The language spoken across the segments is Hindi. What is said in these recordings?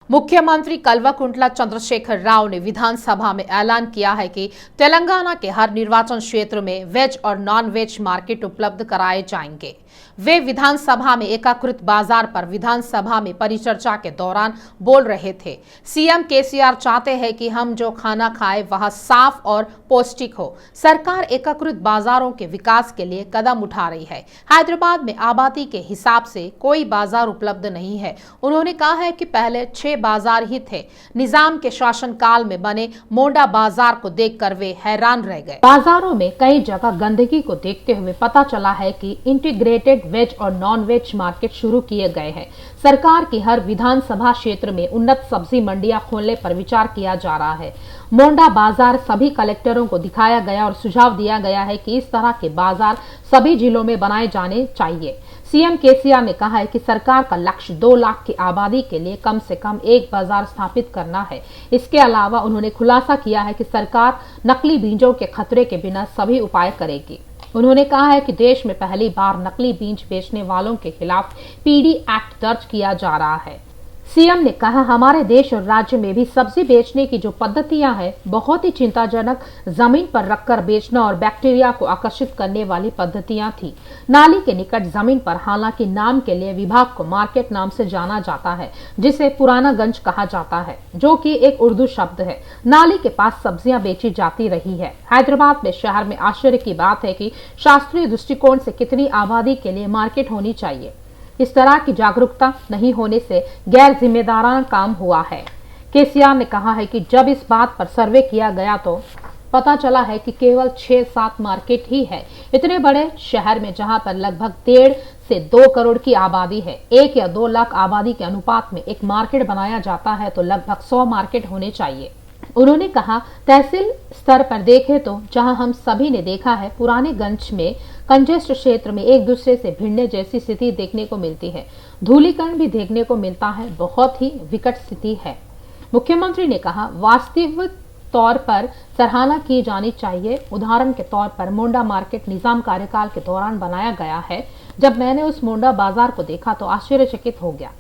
मुख्यमंत्री कल्वकुंटला चंद्रशेखर राव ने विधानसभा में ऐलान किया है कि तेलंगाना के हर निर्वाचन क्षेत्र में वेज और नॉन वेज मार्केट उपलब्ध कराए जाएंगे। वे विधानसभा में एकीकृत बाजार पर विधानसभा में परिचर्चा के दौरान बोल रहे थे। सीएम केसीआर चाहते हैं कि हम जो खाना खाएं वह साफ और पौष्टिक हो। सरकार एकीकृत बाजारों के विकास के लिए कदम उठा रही है। हैदराबाद में आबादी के हिसाब से कोई बाजार उपलब्ध नहीं है। उन्होंने कहा है कि पहले 6 बाजार ही थे। निजाम के शासनकाल में बने मोंडा बाजार को देखकर वे हैरान रह गए। बाजारों में कई जगह गंदगी को देखते हुए पता चला है कि इंटीग्रेटेड वेज और नॉन वेज मार्केट शुरू किए गए हैं। सरकार की हर विधानसभा क्षेत्र में उन्नत सब्जी मंडियां खोलने पर विचार किया जा रहा है। मोंडा बाजार सभी कलेक्टरों को दिखाया गया और सुझाव दिया गया है कि इस तरह के बाजार सभी जिलों में बनाए जाने चाहिए। सीएम केसीआर ने कहा है कि सरकार का लक्ष्य 2 लाख की आबादी के लिए कम से कम एक बाजार स्थापित करना है। इसके अलावा उन्होंने खुलासा किया है कि सरकार नकली बीजों के खतरे के बिना सभी उपाय करेगी। उन्होंने कहा है कि देश में पहली बार नकली बीज बेचने वालों के खिलाफ पीडी एक्ट दर्ज किया जा रहा है। सीएम ने कहा, हमारे देश और राज्य में भी सब्जी बेचने की जो पद्धतियां हैं बहुत ही चिंताजनक, जमीन पर रखकर बेचना और बैक्टीरिया को आकर्षित करने वाली पद्धतियां थी। नाली के निकट जमीन पर, हालांकि नाम के लिए विभाग को मार्केट नाम से जाना जाता है, जिसे पुराना गंज कहा जाता है, जो कि एक उर्दू शब्द है। नाली के पास सब्जियां बेची जाती रही है। हैदराबाद में शहर में आश्चर्य की बात है कि शास्त्रीय दृष्टिकोण से कितनी आबादी के लिए मार्केट होनी चाहिए। इस तरह की जागरूकता नहीं होने से गैर जिम्मेदाराना काम हुआ है। केसीआर ने कहा है कि जब इस बात पर सर्वे किया गया तो पता चला है कि केवल 6-7 मार्केट ही है। इतने बड़े शहर में जहां पर लगभग 1.5 से 2 करोड़ की आबादी है, 1 या 2 लाख आबादी के अनुपात में एक मार्केट बनाया जाता है तो लगभग 100 मार्केट होने चाहिए। उन्होंने कहा, तहसील स्तर पर देखें तो जहां हम सभी ने देखा है, पुराने गंज में कंजेस्ट क्षेत्र में एक दूसरे से भिड़ने जैसी स्थिति देखने को मिलती है। धूलीकरण भी देखने को मिलता है। बहुत ही विकट स्थिति है। मुख्यमंत्री ने कहा, वास्तविक तौर पर सराहना की जानी चाहिए। उदाहरण के तौर पर मोंडा मार्केट निजाम कार्यकाल के दौरान बनाया गया है। जब मैंने उस मोंडा बाजार को देखा तो आश्चर्यचकित हो गया।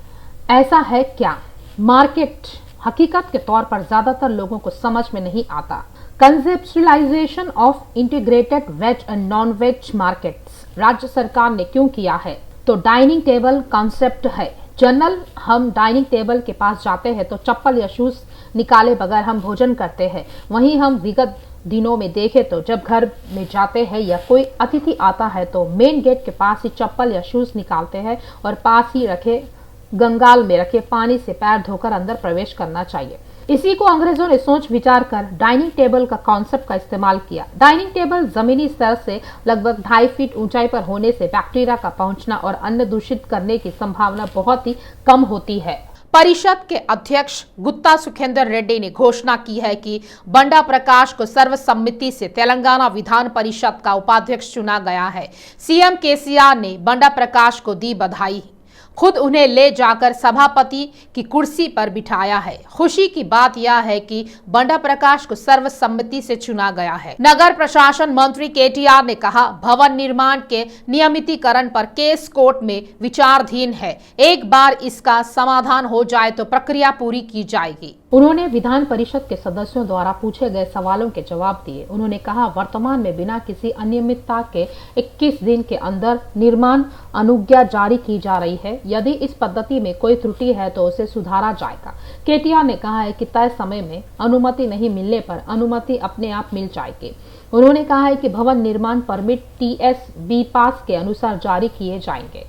ऐसा है क्या? मार्केट हकीकत के तौर पर ज्यादातर लोगों को समझ में नहीं आता। Conceptualization of integrated veg and non veg markets राज्य सरकार ने क्यों किया है? तो डाइनिंग टेबल कॉन्सेप्ट है। जनरल हम डाइनिंग टेबल के पास जाते हैं तो चप्पल या शूज निकाले बगैर हम भोजन करते हैं। वहीं हम विगत दिनों में देखें तो जब घर में जाते हैं या कोई अतिथि आता है तो मेन गेट के पास ही चप्पल या शूज निकालते हैं और पास ही रखे गंगाल में रखे पानी से पैर धोकर अंदर प्रवेश करना चाहिए। इसी को अंग्रेजों ने सोच विचार कर डाइनिंग टेबल का कॉन्सेप्ट का इस्तेमाल किया। डाइनिंग टेबल जमीनी स्तर से लगभग 2.5 फीट ऊंचाई पर होने से बैक्टीरिया का पहुंचना और अन्न दूषित करने की संभावना बहुत ही कम होती है। परिषद के अध्यक्ष गुत्ता सुखेंदर रेड्डी ने घोषणा की है कि बंडा प्रकाश को सर्वसम्मति से तेलंगाना विधान परिषद का उपाध्यक्ष चुना गया है। सीएम केसीआर ने बंडा प्रकाश को दी बधाई। खुद उन्हें ले जाकर सभापति की कुर्सी पर बिठाया है। खुशी की बात यह है कि बंडा प्रकाश को सर्वसम्मति से चुना गया है। नगर प्रशासन मंत्री केटीआर ने कहा, भवन निर्माण के नियमितीकरण पर केस कोर्ट में विचाराधीन है। एक बार इसका समाधान हो जाए तो प्रक्रिया पूरी की जाएगी। उन्होंने विधान परिषद के सदस्यों द्वारा पूछे गए सवालों के जवाब दिए। उन्होंने कहा, वर्तमान में बिना किसी अनियमितता के 21 दिन के अंदर निर्माण अनुज्ञा जारी की जा रही है। यदि इस पद्धति में कोई त्रुटि है तो उसे सुधारा जाएगा। केटीआर ने कहा है कि तय समय में अनुमति नहीं मिलने पर अनुमति अपने आप मिल जाएगी। उन्होंने कहा है कि भवन निर्माण परमिट TSB पास के अनुसार जारी किए जाएंगे।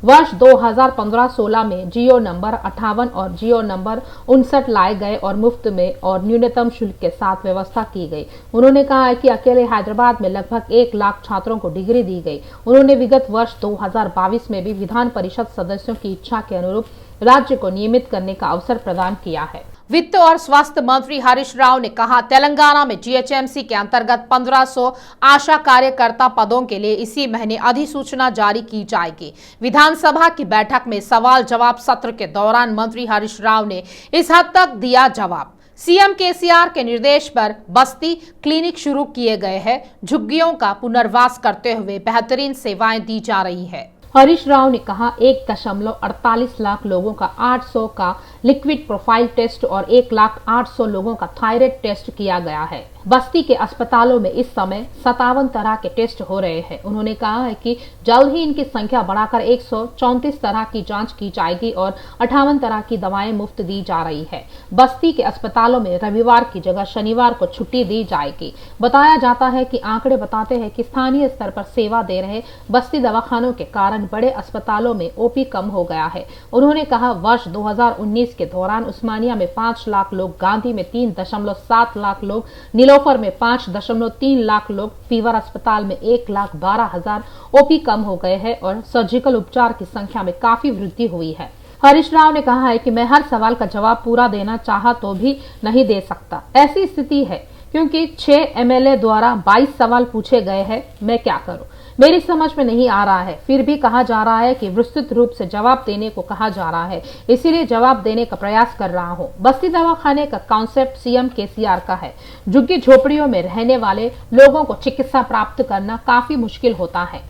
वर्ष 2015-16 में जियो नंबर 58 और जियो नंबर 59 लाए गए और मुफ्त में और न्यूनतम शुल्क के साथ व्यवस्था की गई। उन्होंने कहा है कि अकेले हैदराबाद में लगभग 1 लाख छात्रों को डिग्री दी गई। उन्होंने विगत वर्ष 2022 में भी विधान परिषद सदस्यों की इच्छा के अनुरूप राज्य को नियमित करने का अवसर प्रदान किया है। वित्त और स्वास्थ्य मंत्री हरीश राव ने कहा, तेलंगाना में GHMC के अंतर्गत 1500 आशा कार्यकर्ता पदों के लिए इसी महीने अधिसूचना जारी की जाएगी। विधानसभा की बैठक में सवाल जवाब सत्र के दौरान मंत्री हरीश राव ने इस हद तक दिया जवाब। सीएम केसीआर के निर्देश पर बस्ती क्लिनिक शुरू किए गए हैं। झुग्गियों का पुनर्वास करते हुए बेहतरीन सेवाएं दी जा रही है। हरीश राव ने कहा 1.48 लाख लोगों का 800 का लिक्विड प्रोफाइल टेस्ट और 1,08,000 लोगों का थायराइड टेस्ट किया गया है। बस्ती के अस्पतालों में इस समय 57 तरह के टेस्ट हो रहे हैं। उन्होंने कहा है कि जल्द ही इनकी संख्या बढ़ाकर 134 तरह की जांच की जाएगी और 58 तरह की दवाएं मुफ्त दी जा रही है। बस्ती के अस्पतालों में रविवार की जगह शनिवार को छुट्टी दी जाएगी। बताया जाता है कि आंकड़े बताते हैं कि स्थानीय स्तर पर सेवा दे रहे बस्ती दवाखानों के कारण बड़े अस्पतालों में ओपी कम हो गया है। उन्होंने कहा वर्ष 2019 के दौरान उस्मानिया में 5 लाख लोग, गांधी में 3.7 लाख लोग, नीलोफर में 5.3 लाख लोग, फीवर अस्पताल में 1,12,000 ओपी कम हो गए हैं और सर्जिकल उपचार की संख्या में काफी वृद्धि हुई है। हरीश राव ने कहा है कि मैं हर सवाल का जवाब पूरा देना चाहा तो भी नहीं दे सकता। ऐसी स्थिति है क्योंकि 6 एमएलए द्वारा 22 सवाल पूछे गए हैं। मैं क्या करूं, मेरी समझ में नहीं आ रहा है। फिर भी कहा जा रहा है कि विस्तृत रूप से जवाब देने को कहा जा रहा है, इसीलिए जवाब देने का प्रयास कर रहा हूं। बस्ती दवाखाने का कॉन्सेप्ट सीएम केसीआर का है। झुग्गी झोपड़ियों में रहने वाले लोगों को चिकित्सा प्राप्त करना काफी मुश्किल होता है।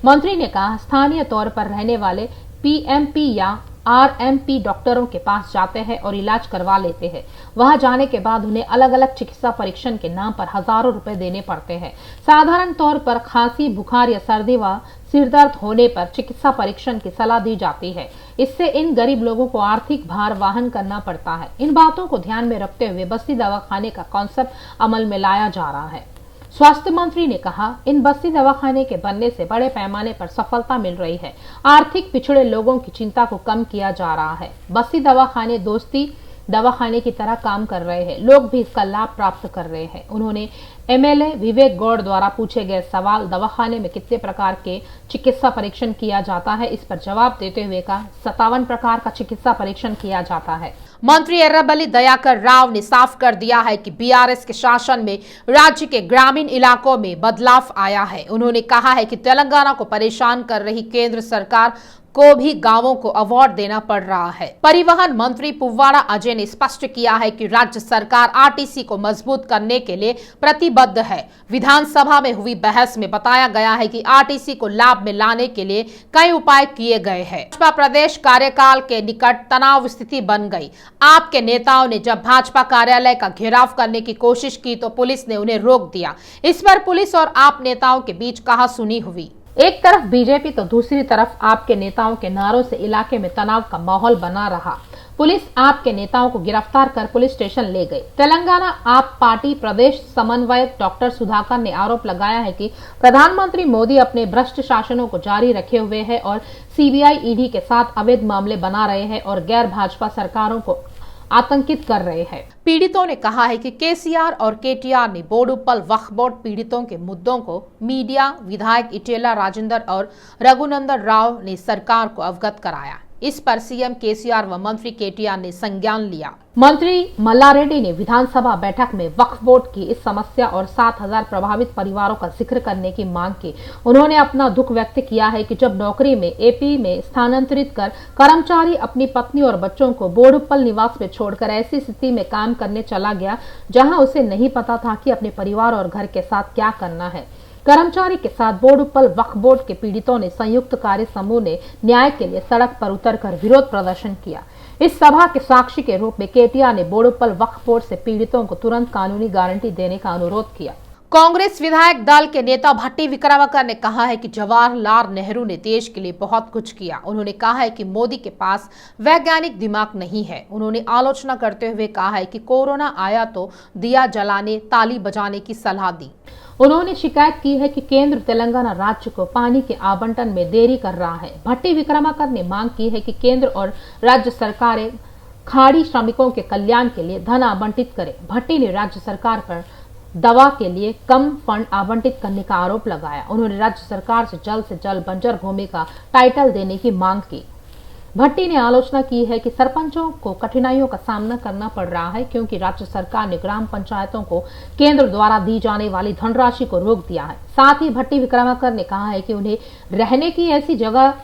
मंत्री ने कहा स्थानीय तौर पर रहने वाले पीएमपी या आरएमपी डॉक्टरों के पास जाते हैं और इलाज करवा लेते हैं। वहां जाने के बाद उन्हें अलग अलग चिकित्सा परीक्षण के नाम पर हजारों रुपए देने पड़ते हैं। साधारण तौर पर खांसी, बुखार या सर्दी व सिरदर्द होने पर चिकित्सा परीक्षण की सलाह दी जाती है। इससे इन गरीब लोगों को आर्थिक भार वहन करना पड़ता है। इन बातों को ध्यान में रखते हुए बस्ती दवाखाने का कॉन्सेप्ट अमल में लाया जा रहा है। स्वास्थ्य मंत्री ने कहा इन बस्ती दवाखाने के बनने से बड़े पैमाने पर सफलता मिल रही है। आर्थिक पिछड़े लोगों की चिंता को कम किया जा रहा है। बस्ती दवाखाने दोस्ती दवाखाने की तरह काम कर रहे हैं। लोग भी इसका लाभ प्राप्त कर रहे हैं। उन्होंने एमएलए विवेक गौड़ द्वारा पूछे गए सवाल दवाखाने में कितने प्रकार के चिकित्सा परीक्षण किया जाता है, इस पर जवाब देते हुए कहा 57 प्रकार का चिकित्सा परीक्षण किया जाता है। मंत्री एर्राबेल्ली दयाकर राव ने साफ कर दिया है कि बीआरएस के शासन में राज्य के ग्रामीण इलाकों में बदलाव आया है। उन्होंने कहा है कि तेलंगाना को परेशान कर रही केंद्र सरकार को भी गांवों को अवार्ड देना पड़ रहा है। परिवहन मंत्री पुव्वाड़ा अजय ने स्पष्ट किया है कि राज्य सरकार आरटीसी को मजबूत करने के लिए प्रतिबद्ध है। विधानसभा में हुई बहस में बताया गया है कि आरटीसी को लाभ में लाने के लिए कई उपाय किए गए हैं। भाजपा प्रदेश कार्यकाल के निकट तनाव स्थिति बन गई। आपके नेताओं ने जब भाजपा कार्यालय का घेराव करने की कोशिश की तो पुलिस ने उन्हें रोक दिया। इस पर पुलिस और आप नेताओं के बीच कहासुनी हुई। एक तरफ बीजेपी तो दूसरी तरफ आपके नेताओं के नारों से इलाके में तनाव का माहौल बना रहा। पुलिस आपके नेताओं को गिरफ्तार कर पुलिस स्टेशन ले गई। तेलंगाना आप पार्टी प्रदेश समन्वयक डॉक्टर सुधाकर ने आरोप लगाया है कि प्रधानमंत्री मोदी अपने भ्रष्ट शासनों को जारी रखे हुए हैं और सीबीआई ईडी के साथ अवैध मामले बना रहे हैं और गैर भाजपा सरकारों को आतंकित कर रहे हैं। पीड़ितों ने कहा है कि केसीआर और केटीआर ने बोडुप्पल वक्फ बोर्ड पीड़ितों के मुद्दों को मीडिया, विधायक इटेला राजेंद्र और रघुनंदन राव ने सरकार को अवगत कराया। इस पर सीएम केसीआर व मंत्री केटीआर ने संज्ञान लिया। मंत्री मल्लारेड्डी ने विधानसभा बैठक में वक्फ बोर्ड की इस समस्या और 7,000 प्रभावित परिवारों का जिक्र करने की मांग की। उन्होंने अपना दुख व्यक्त किया है कि जब नौकरी में एपी में स्थानांतरित कर कर्मचारी अपनी पत्नी और बच्चों को बोडुप्पल निवास में छोड़कर ऐसी स्थिति में काम करने चला गया जहां उसे नहीं पता था कि अपने परिवार और घर के साथ क्या करना है। कर्मचारी के साथ बोडुप्पल वक्फ बोर्ड के पीड़ितों ने संयुक्त कार्य समूह ने न्याय के लिए सड़क पर उतरकर विरोध प्रदर्शन किया। इस सभा के साक्षी के रूप में केटीआर ने बोडुप्पल वक्फ बोर्ड से पीड़ितों को तुरंत कानूनी गारंटी देने का अनुरोध किया। कांग्रेस विधायक दल के नेता भट्टी विक्रमार्का ने कहा है कि जवाहरलाल नेहरू ने देश के लिए बहुत कुछ किया। उन्होंने कहा है कि मोदी के पास वैज्ञानिक दिमाग नहीं है। उन्होंने आलोचना करते हुए कहा है कि कोरोना आया तो दिया जलाने, ताली बजाने की सलाह दी। उन्होंने शिकायत की है कि केंद्र तेलंगाना राज्य को पानी के आवंटन में देरी कर रहा है। भट्टी विक्रमार्का ने मांग की है कि केंद्र और राज्य सरकारें खाड़ी श्रमिकों के कल्याण के लिए धन आवंटित करें। भट्टी ने राज्य सरकार पर दवा के लिए कम फंड आवंटित करने का आरोप लगाया। उन्होंने राज्य सरकार से जल्द बंजर भूमि का टाइटल देने की मांग की। भट्टी ने आलोचना की है कि सरपंचों को कठिनाइयों का सामना करना पड़ रहा है क्योंकि राज्य सरकार ने ग्राम पंचायतों को केंद्र द्वारा दी जाने वाली धनराशि को रोक दिया है। साथ ही भट्टी विक्रमार्का ने कहा है कि उन्हें रहने की ऐसी जगह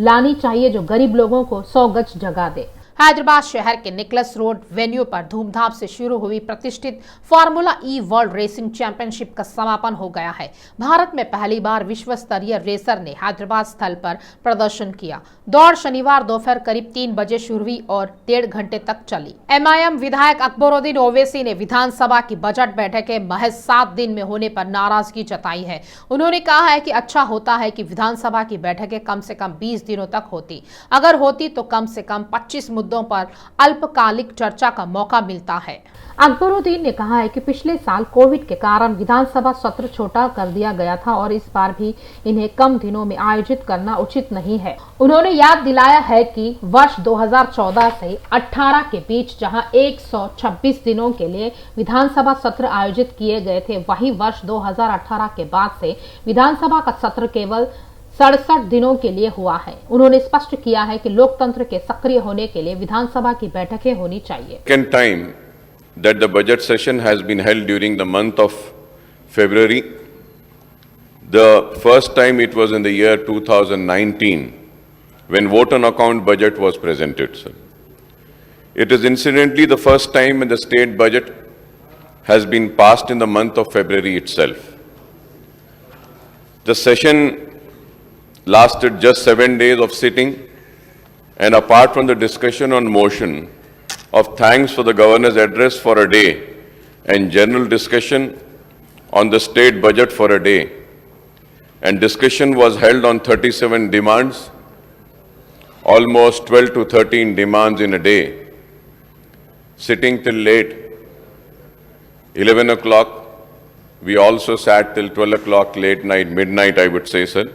लानी चाहिए जो गरीब लोगों को 100 गज जगह दे। हैदराबाद शहर के निकलस रोड वेन्यू पर धूमधाम से शुरू हुई प्रतिष्ठित फार्मूला ई वर्ल्ड रेसिंग चैंपियनशिप का समापन हो गया है। भारत में पहली बार विश्व स्तरीय रेसर ने हैदराबाद स्थल पर प्रदर्शन किया। दौड़ शनिवार दोपहर करीब 3 बजे शुरू हुई और 1.5 घंटे तक चली। एमआईएम विधायक अकबरुद्दीन ओवैसी ने विधानसभा की बजट बैठकें महज 7 दिन में होने पर नाराजगी जताई है। उन्होंने कहा है कि अच्छा होता है कि विधानसभा की बैठकें कम से कम 20 दिनों तक होती, अगर होती तो कम से कम 25 मुद्दों पर अल्पकालिक चर्चा का मौका मिलता है। अकबरुद्दीन ने कहा है कि पिछले साल कोविड के कारण विधानसभा सत्र छोटा कर दिया गया था और इस बार भी इन्हें कम दिनों में आयोजित करना उचित नहीं है। उन्होंने याद दिलाया है कि वर्ष 2014 से 18 के बीच जहां 126 दिनों के लिए विधानसभा सत्र आयोजित किए गए थे, वहीं वर्ष 2018 के बाद से विधानसभा का सत्र केवल 67 दिनों के लिए हुआ है। उन्होंने स्पष्ट किया है कि लोकतंत्र के सक्रिय होने के लिए विधानसभा की बैठकें होनी चाहिए। Second time that the budget session has been held during the month of February. The first time it was in the year 2019 when vote on account budget was presented, sir. It is incidentally the first time when the state budget has been passed in the month of February itself. The session lasted just 7 days of sitting, and apart from the discussion on motion of thanks for the governor's address for a day and general discussion on the state budget for a day, and discussion was held on 37 demands, almost 12 to 13 demands in a day, sitting till late, 11 o'clock. We also sat till 12 o'clock late night, midnight I would say, sir.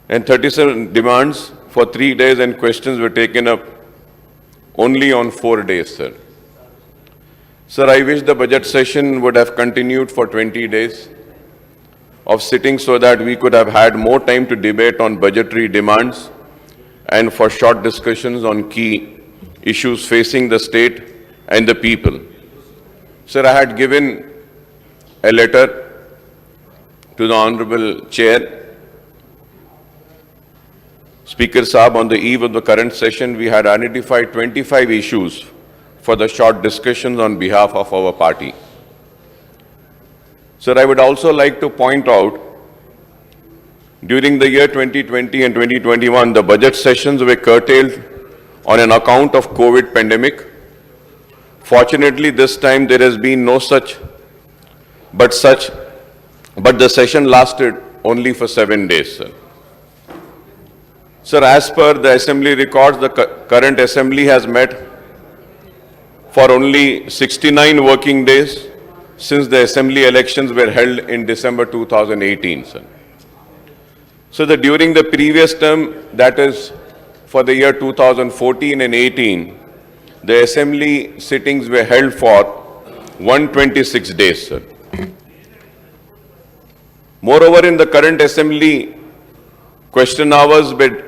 And 37 demands for 3 days, and questions were taken up only on 4 days, sir. Sir, I wish the budget session would have continued for 20 days of sitting so that we could have had more time to debate on budgetary demands and for short discussions on key issues facing the state and the people. Sir, I had given a letter to the Honorable Chair, Speaker Saab. On the eve of the current session, we had identified 25 issues for the short discussions on behalf of our party. Sir, I would also like to point out, during the year 2020 and 2021, the budget sessions were curtailed on an account of COVID pandemic. Fortunately, this time there has been no such, but the session lasted only for 7 days, sir. Sir, as per the assembly records, the current assembly has met for only 69 working days since the assembly elections were held in December 2018, sir. So that during the previous term, that is for the year 2014 and 18, the assembly sittings were held for 126 days, sir. Moreover, in the current assembly, question hours were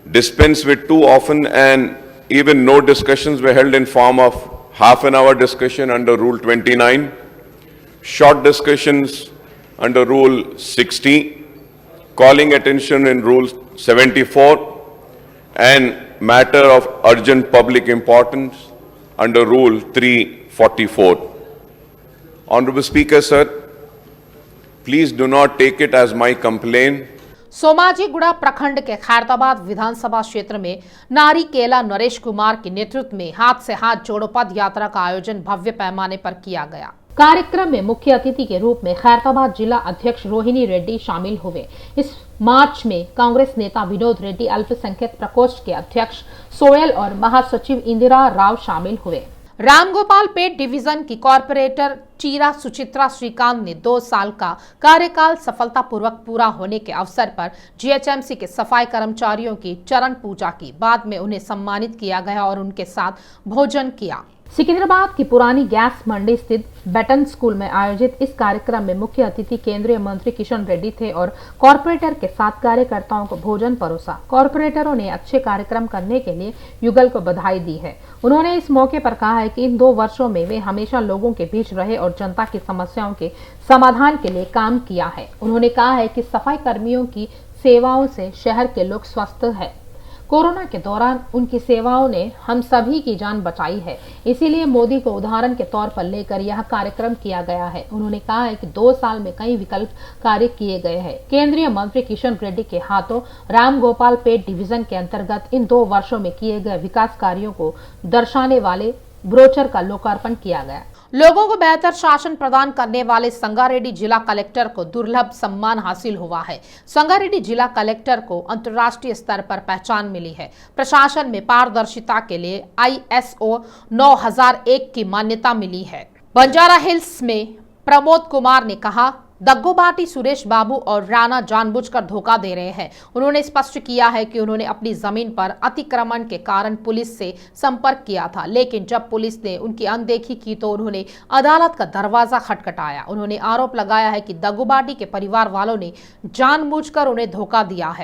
dispensed with too often, and even no discussions were held in form of half-an-hour discussion under Rule 29, short discussions under Rule 60, calling attention in Rule 74, and matter of urgent public importance under Rule 344. Honorable Speaker, sir, please do not take it as my complaint. Somajiguda प्रखंड के खैरताबाद विधानसभा क्षेत्र में नारीकेला नरेश कुमार के नेतृत्व में हाथ से हाथ जोड़ो पद यात्रा का आयोजन भव्य पैमाने पर किया गया। कार्यक्रम में मुख्य अतिथि के रूप में खैरताबाद जिला अध्यक्ष रोहिणी रेड्डी शामिल हुए। इस मार्च में कांग्रेस नेता विनोद रेड्डी, अल्पसंख्यक प्रकोष्ठ के अध्यक्ष सोयल और महासचिव इंदिरा राव शामिल हुए। रामगोपालपेट डिवीजन की कॉर्पोरेटर चीरा सुचित्रा श्रीकांत ने 2 साल का कार्यकाल सफलतापूर्वक पूरा होने के अवसर पर जीएचएमसी के सफाई कर्मचारियों की चरण पूजा की। बाद में उन्हें सम्मानित किया गया और उनके साथ भोजन किया। सिकंदराबाद की पुरानी गैस मंडी स्थित बेटन स्कूल में आयोजित इस कार्यक्रम में मुख्य अतिथि केंद्रीय मंत्री किशन रेड्डी थे और कॉर्पोरेटर के साथ कार्यकर्ताओं को भोजन परोसा। कॉर्पोरेटरों ने अच्छे कार्यक्रम करने के लिए युगल को बधाई दी है। उन्होंने इस मौके पर कहा है कि इन 2 वर्षों में वे हमेशा लोगों के बीच रहे और जनता की समस्याओं के समाधान के लिए काम किया है। उन्होंने कहा है कि सफाई कर्मियों की सेवाओं से शहर के लोग स्वस्थ हैं। कोरोना के दौरान उनकी सेवाओं ने हम सभी की जान बचाई है, इसीलिए मोदी को उदाहरण के तौर पर लेकर यह कार्यक्रम किया गया है। उन्होंने कहा है कि 2 साल में कई विकल्प कार्य किए गए हैं। केंद्रीय मंत्री किशन रेड्डी के हाथों राम गोपाल पेट डिवीजन के अंतर्गत इन 2 वर्षों में किए गए विकास कार्यों को दर्शाने वाले ब्रोचर का लोकार्पण किया गया। लोगों को बेहतर शासन प्रदान करने वाले संगारेड्डी जिला कलेक्टर को दुर्लभ सम्मान हासिल हुआ है। संगारेड्डी जिला कलेक्टर को अंतर्राष्ट्रीय स्तर पर पहचान मिली है। प्रशासन में पारदर्शिता के लिए ISO 9001 की मान्यता मिली है। बंजारा हिल्स में प्रमोद कुमार ने कहा, दग्गोबाटी सुरेश बाबू और राणा जानबूझकर धोखा दे रहे हैं। उन्होंने स्पष्ट किया है कि उन्होंने अपनी जमीन पर अतिक्रमण के कारण पुलिस से संपर्क किया था, लेकिन जब पुलिस ने उनकी अनदेखी की तो उन्होंने अदालत का दरवाजा खटखटाया। उन्होंने आरोप लगाया है कि दग्गोबाटी के परिवार वालों ने जानबूझकर उन्हें धोखा दिया है।